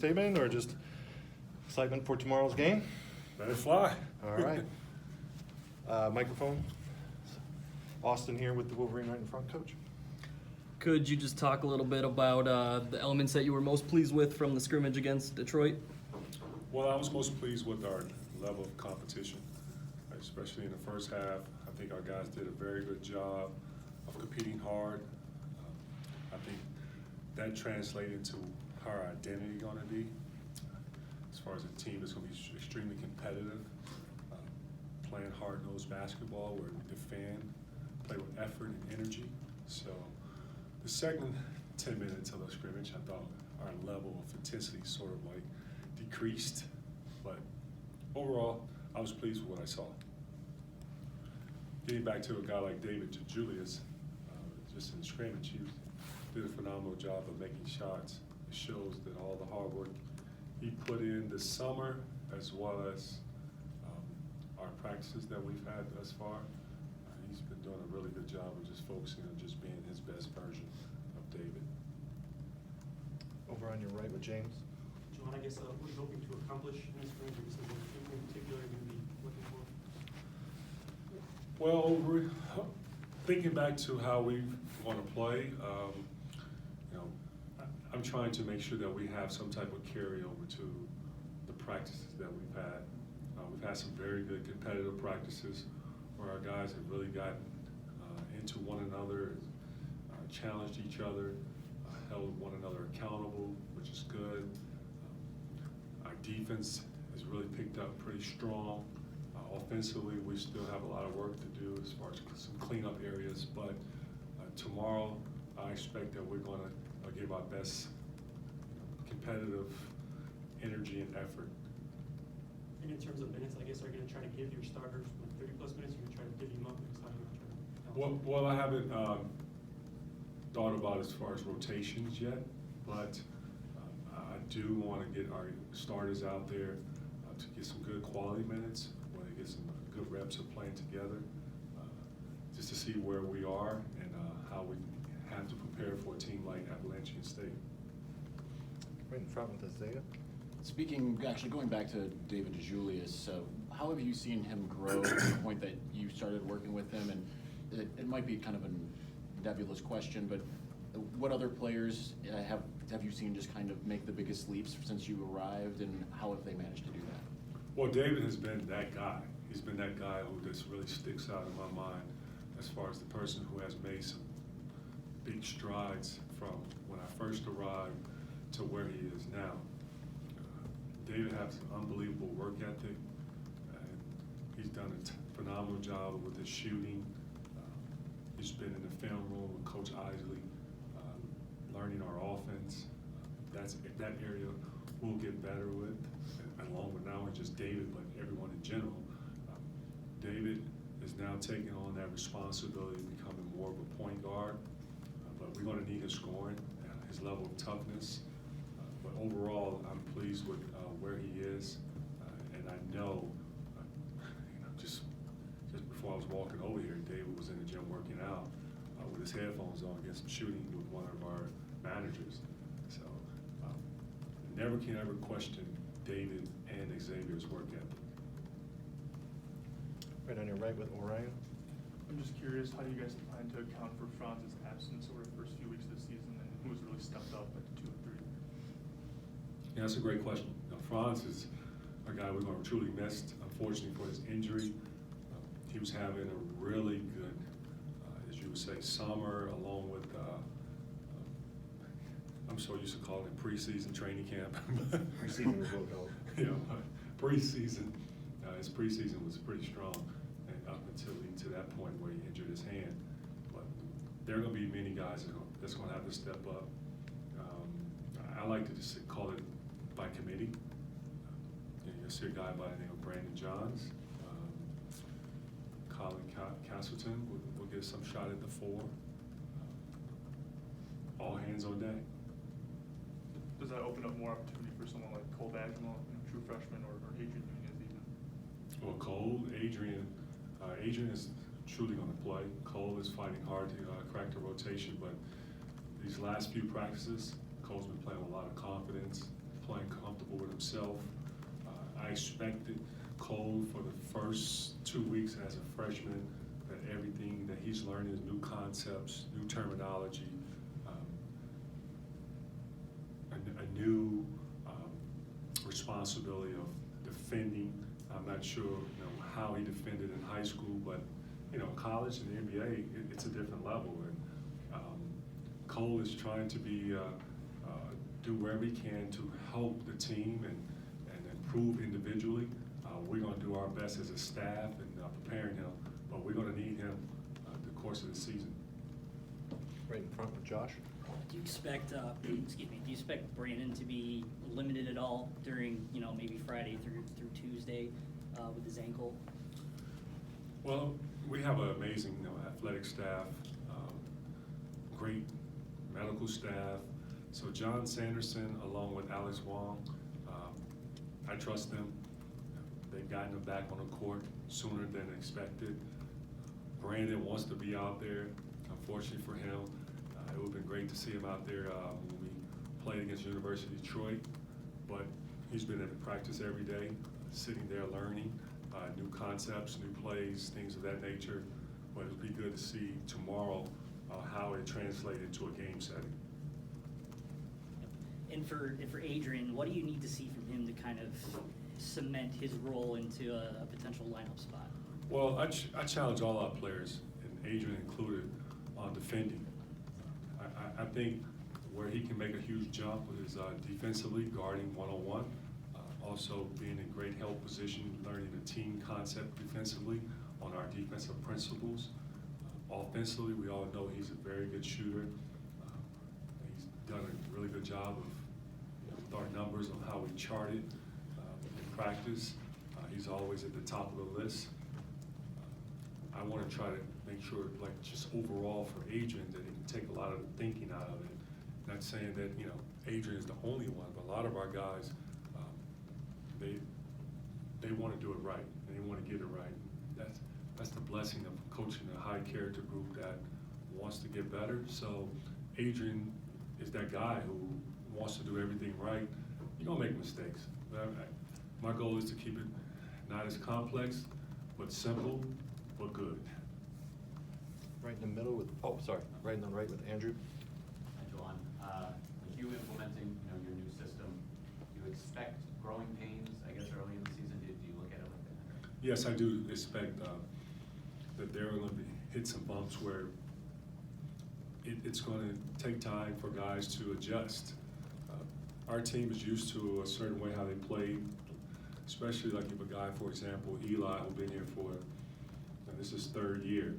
Statement or just excitement for tomorrow's game? Let it fly. All right. Microphone. Austin here with the Wolverine right in front, Coach. Could you just talk a little bit about the elements that you were most pleased with from the scrimmage against Detroit? Well, I was most pleased with our level of competition, especially in the first half. I think our guys did a very good job of competing hard. I think that translated into how our identity going to be. As far as a team that's going to be extremely competitive, playing hard-nosed basketball where we defend, play with effort and energy. So the second 10 minutes of the scrimmage, I thought our level of intensity sort of like decreased, but overall, I was pleased with what I saw. Getting back to a guy like David Julius, just in scrimmage, he did a phenomenal job of making shots. It shows that all the hard work he put in this summer, as well as our practices that we've had thus far, he's been doing a really good job of just focusing on just being his best version of David. Over on your right with James. Juwan, I guess what are you hoping to accomplish in this range? I guess is there anything in particular you're going to be looking for? Well, thinking back to how we want to play, I'm trying to make sure that we have some type of carryover to the practices that we've had. We've had some very good competitive practices where our guys have really gotten into one another, challenged each other, held one another accountable, which is good. Our defense has really picked up pretty strong. Offensively, we still have a lot of work to do as far as some cleanup areas, but tomorrow I expect that we're going to give our best competitive energy and effort. And in terms of minutes, I guess, are you going to try to give your starters 30-plus minutes? Or are you going to try to divvy them up? How are you going to try to Well, I haven't thought about as far as rotations yet, but I do want to get our starters out there to get some good quality minutes, where they get some good reps of playing together, just to see where we are and how we have to prepare for a team like Appalachian State. Right in front with Isaiah. Speaking, actually going back to David Julius, how have you seen him grow to the point that you started working with him? And it might be kind of a nebulous question, but what other players have you seen just kind of make the biggest leaps since you arrived, and how have they managed to do that? Well, David has been that guy. He's been that guy who just really sticks out in my mind as far as the person who has made some big strides from when I first arrived to where he is now. David has an unbelievable work ethic, and he's done a phenomenal job with his shooting. He's been in the film room with Coach Isley, learning our offense. That area we'll get better with, along with not only just David, but everyone in general. David is now taking on that responsibility of becoming more of a point guard, but we're going to need his scoring, his level of toughness. But overall, I'm pleased with where he is, and I know, just before I was walking over here, David was in the gym working out with his headphones on, against shooting with one of our managers. So never can ever question David and Xavier's work ethic. Right on your right with Orion. I'm just curious, how do you guys plan to account for Franz's absence over the first few weeks of the season, and who's really stepped up at the 2 and 3? Yeah, that's a great question. Franz is a guy we're going to truly miss, unfortunately, for his injury. He was having a really good, as you would say, summer, along with, I'm so used to calling it preseason training camp. Preseason was well called. Preseason, his preseason was pretty strong, and up until to that point where he injured his hand. But there are going to be many guys that's going to have to step up. I like to just call it by committee. You'll see a guy by the name of Brandon Johns. Colin Castleton will get some shot at the 4. All hands on deck. Does that open up more opportunity for someone like Cole Bagwell, true freshman, or Adrian Nunez even? Well, Cole, Adrian is truly going to play. Cole is fighting hard to crack the rotation, but these last few practices, Cole's been playing with a lot of confidence. playing comfortable with himself. I expected Cole for the first 2 weeks as a freshman that everything that he's learning is new concepts, new terminology, a new responsibility of defending. I'm not sure how he defended in high school, but college and the NBA, it's a different level. And Cole is trying to do wherever he can to help the team and improve individually. We're going to do our best as a staff in preparing him, but we're going to need him the course of the season. Right in front with Josh. Do you expect, excuse me, do you expect Brandon to be limited at all during, maybe Friday through Tuesday with his ankle? Well, we have an amazing athletic staff, great medical staff. So John Sanderson, along with Alex Wong, I trust them. They've gotten him back on the court sooner than expected. Brandon wants to be out there. Unfortunately for him, it would have been great to see him out there when we played against University of Detroit. But he's been at practice every day, sitting there learning new concepts, new plays, things of that nature. But it'd be good to see tomorrow how it translated into a game setting. And for Adrian, what do you need to see from him to kind of cement his role into a potential lineup spot? Well, I challenge all our players, and Adrian included, on defending. I think where he can make a huge jump is defensively, guarding one-on-one, also being in great help position, learning the team concept defensively on our defensive principles. Offensively, we all know he's a very good shooter. He's done a really good job with our numbers on how we chart it in practice. He's always at the top of the list. I want to try to make sure, just overall for Adrian, that he can take a lot of the thinking out of it. Not saying that, Adrian is the only one, but a lot of our guys, they want to do it right, and they want to get it right. That's the blessing of coaching a high character group that wants to get better. So Adrian is that guy who wants to do everything right. You're going to make mistakes. My goal is to keep it not as complex, but simple, but good. Right in the middle with, right in the right with Andrew. Hi, Juwan. With you implementing, your new system, do you expect growing pains, I guess, early in the season? Do you look at it like that? Yes, I do expect that there are going to hit some bumps where it's going to take time for guys to adjust. Our team is used to a certain way how they play, especially like if a guy, for example, Eli, who's been here for, this is third year,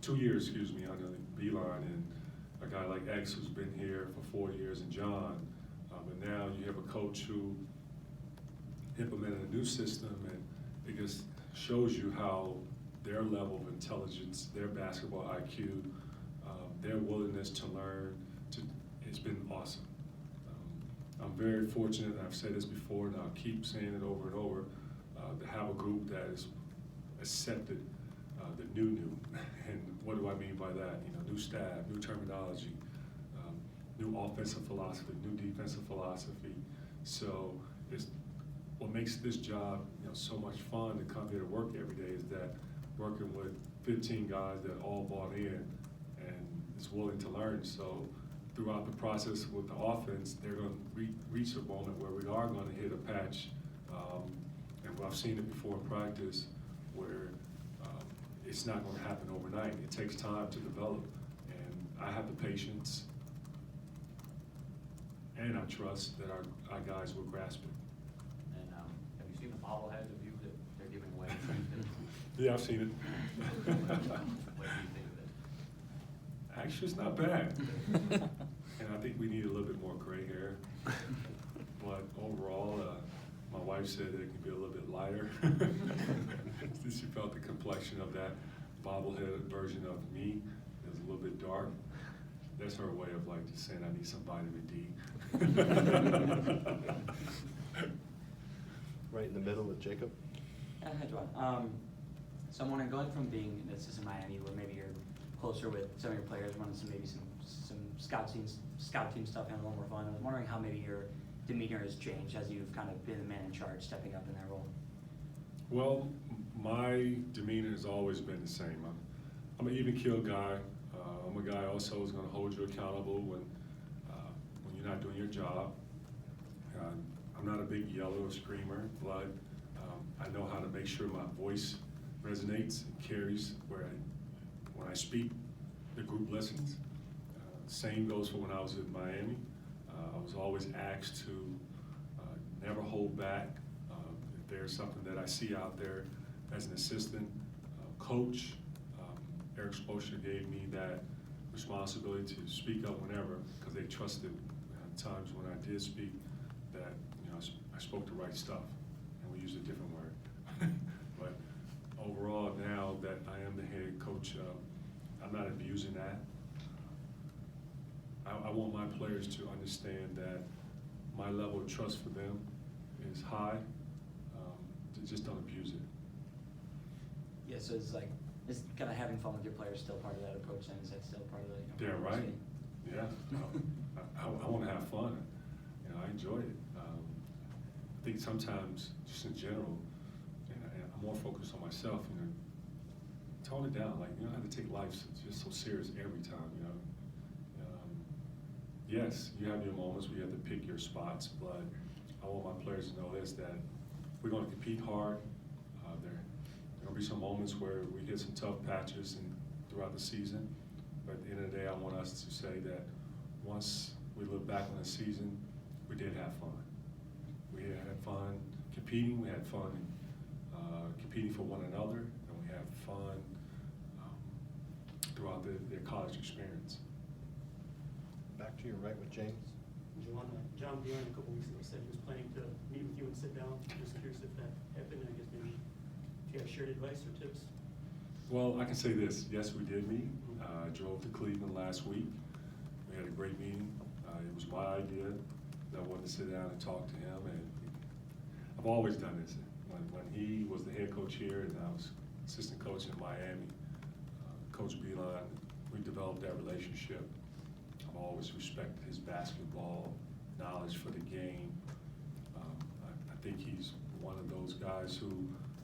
2 years, under the Beeline, and a guy like X who's been here for 4 years, and John. And now you have a coach who implemented a new system, and it just shows you how their level of intelligence, their basketball IQ, their willingness to learn, it's been awesome. I'm very fortunate, and I've said this before, and I'll keep saying it over and over, to have a group that has accepted the new. And what do I mean by that? New staff, new terminology, new offensive philosophy, new defensive philosophy. So what makes this job so much fun to come here to work every day is that working with 15 guys that all bought in and is willing to learn. So throughout the process with the offense, they're going to reach a moment where we are going to hit a patch. And I've seen it before in practice where it's not going to happen overnight. It takes time to develop. And I have the patience and I trust that our guys will grasp it. And have you seen the bobbleheads of you that they're giving away? Yeah, I've seen it. What do you think of it? Actually, it's not bad. And I think we need a little bit more gray hair. But overall, my wife said that it can be a little bit lighter. She felt the complexion of that bobblehead version of me is a little bit dark. That's her way of just saying I need some vitamin D. Right in the middle with Jacob. Hi, Juwan. So I'm wondering, going from being in this is in Miami, where maybe you're closer with some of your players, running some scout team stuff, and a little more fun. I was wondering how maybe you're demeanor has changed as you've kind of been the man in charge, stepping up in that role? Well, my demeanor has always been the same. I'm an even keel guy. I'm a guy also who's going to hold you accountable when you're not doing your job. I'm not a big yeller or screamer, but I know how to make sure my voice resonates and carries when I speak, the group listens. Same goes for when I was in Miami. I was always asked to never hold back. If there's something that I see out there as an assistant coach, Eric Spoelstra gave me that responsibility to speak up whenever, because they trusted times when I did speak that I spoke the right stuff, and we used a different word. But overall, now that I am the head coach, I'm not abusing that. I want my players to understand that my level of trust for them is high. Just don't abuse it. Yeah, so it's like, is kind of having fun with your players still part of that approach then? Is that still part of the? They're right. Yeah. I want to have fun. I enjoy it. I think sometimes, just in general, and I'm more focused on myself, tone it down. Like, you don't have to take life just so serious every time, Yes, you have your moments where you have to pick your spots, but I want my players to know this, that we're going to compete hard. There are going to be some moments where we hit some tough patches throughout the season, but at the end of the day, I want us to say that once we look back on the season, we did have fun. We had fun competing, we had fun competing for one another, and we had fun throughout their college experience. Back to your right with James. John Bjorn a couple weeks ago said he was planning to meet with you and sit down. Just curious if that happened. I guess maybe if you have shared advice or tips. Well, I can say this. Yes, we did meet. I drove to Cleveland last week. We had a great meeting. It was my idea that I wanted to sit down and talk to him. And I've always done this. When he was the head coach here and I was assistant coach in Miami, Coach Beeline, we developed that relationship. I've always respected his basketball knowledge for the game. I think he's one of those guys who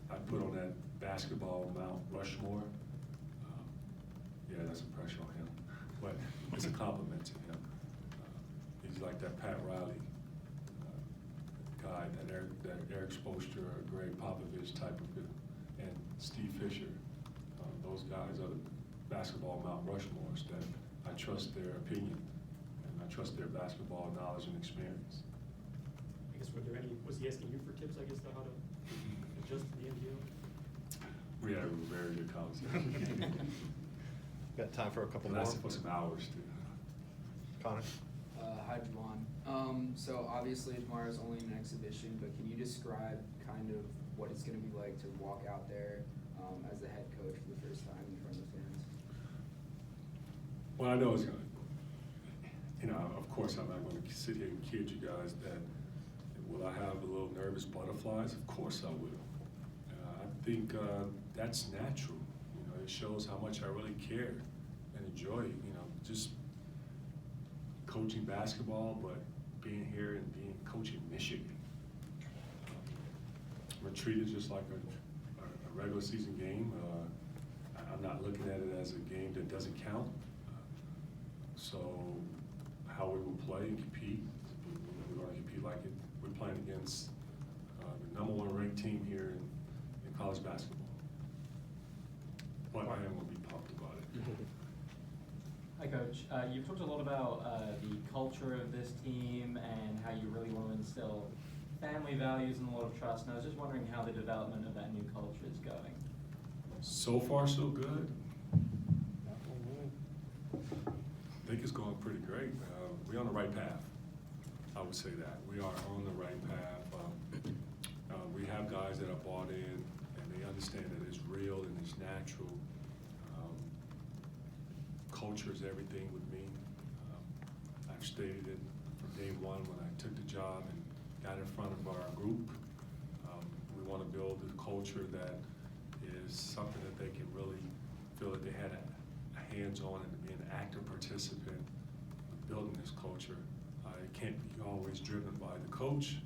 I put on that basketball Mount Rushmore. Yeah, that's a pressure on him, but it's a compliment to him. He's like that Pat Riley guy, that Eric Spoelstra, Greg Popovich type of, and Steve Fisher. Those guys are the basketball Mount Rushmores that I trust their opinion, and I trust their basketball knowledge and experience. I guess was he asking you for tips, I guess, on how to adjust to the NGO? We had a very good conversation. Got time for a couple It more. lasted for some hours too. Connor? Hi, Juwan. So obviously tomorrow's only an exhibition, but can you describe kind of what it's going to be like to walk out there as the head coach for the first time in front of the fans? Well, I know it's going to, of course, I'm not going to sit here and kid you guys that will I have a little nervous butterflies? Of course I will. I think that's natural. It shows how much I really care and enjoy, just coaching basketball, but being here and coaching Michigan. We're treated just like a regular season game. I'm not looking at it as a game that doesn't count. So how we will play and compete, we're going to compete like it. We're playing against the #1 ranked team here in college basketball. But I am going to be pumped about it. Hi, Coach. You've talked a lot about the culture of this team and how you really want to instill family values and a lot of trust. And I was just wondering how the development of that new culture is going. So far, so good. I think it's going pretty great. We're on the right path. I would say that. We are on the right path. We have guys that are bought in and they understand that it's real and it's natural. Culture is everything with me. I've stated it from day one when I took the job and got in front of our group. We want to build a culture that is something that they can really feel that they had a hands-on and be an active participant in building this culture. It can't be always driven by the coach,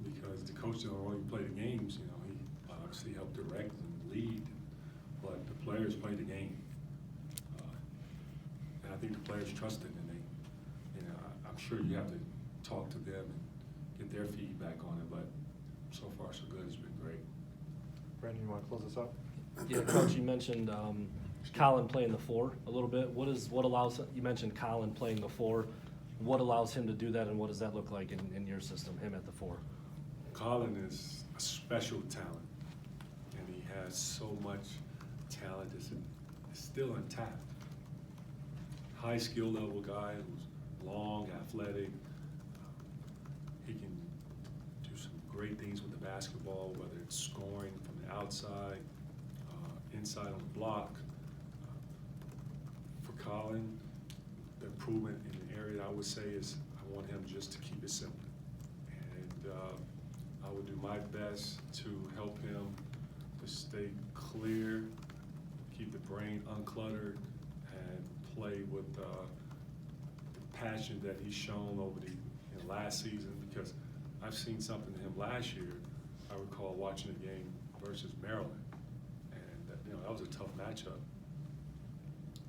because the coach don't only play the games, you know, he obviously helped direct and lead, but the players play the game. And I think the players trust it, and I'm sure you have to talk to them and get their feedback on it, but so far so good, it's been great. Brandon, you want to close this up? Yeah, Coach, you mentioned Colin playing the 4 a little bit. What allows, you mentioned Colin playing the 4. What allows him to do that, and what does that look like in your system, him at the 4? Colin is a special talent, and he has so much talent that's still intact. High skill level guy who's long, athletic. He can do some great things with the basketball, whether it's scoring from the outside, inside on the block. For Colin, the improvement in the area I would say is I want him just to keep it simple. And I would do my best to help him to stay clear, keep the brain uncluttered, and play with the passion that he's shown over the last season, because I've seen something in him last year. I recall watching a game versus Maryland, and that was a tough matchup.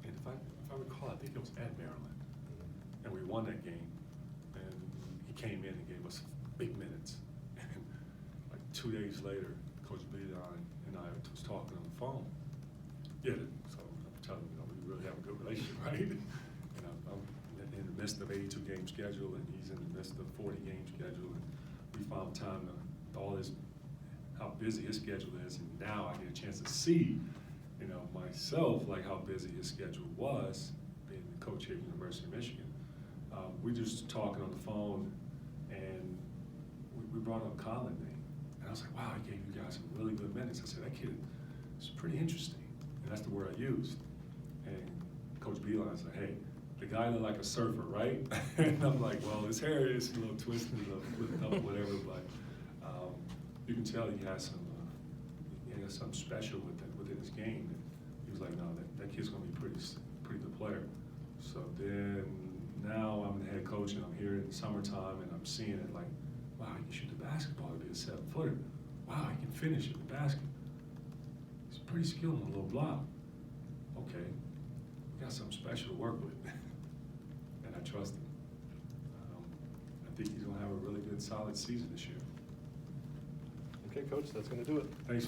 And if I recall, I think it was at Maryland, and we won that game. And he came in and gave us big minutes. And like 2 days later, Coach Juwan and I was talking on the phone. Yeah, so I'm telling you, we really have a good relationship, right? And I'm in the midst of 82 game schedule, and he's in the midst of 40 game schedule, and we found time to all this, how busy his schedule is, and now I get a chance to see, myself, like how busy his schedule was, being the coach here at University of Michigan. We just talking on the phone, and we brought up Colin name, and I was like, wow, he gave you guys some really good minutes. I said, that kid is pretty interesting, and that's the word I used. And Coach Juwan said, hey, the guy looked like a surfer, right? And I'm like, well, his hair is a little twisted, a little flipped up, whatever, but you can tell he has something special within his game. And he was like, no, that kid's gonna be pretty good player. So then now I'm the head coach, and I'm here in the summertime, and I'm seeing it like, wow, he can shoot the basketball to be a 7-footer. Wow, he can finish at the basket. He's pretty skilled on a little block. Okay, we got something special to work with. And I trust him. I think he's gonna have a really good, solid season this year. Okay, Coach, that's going to do it. Thanks.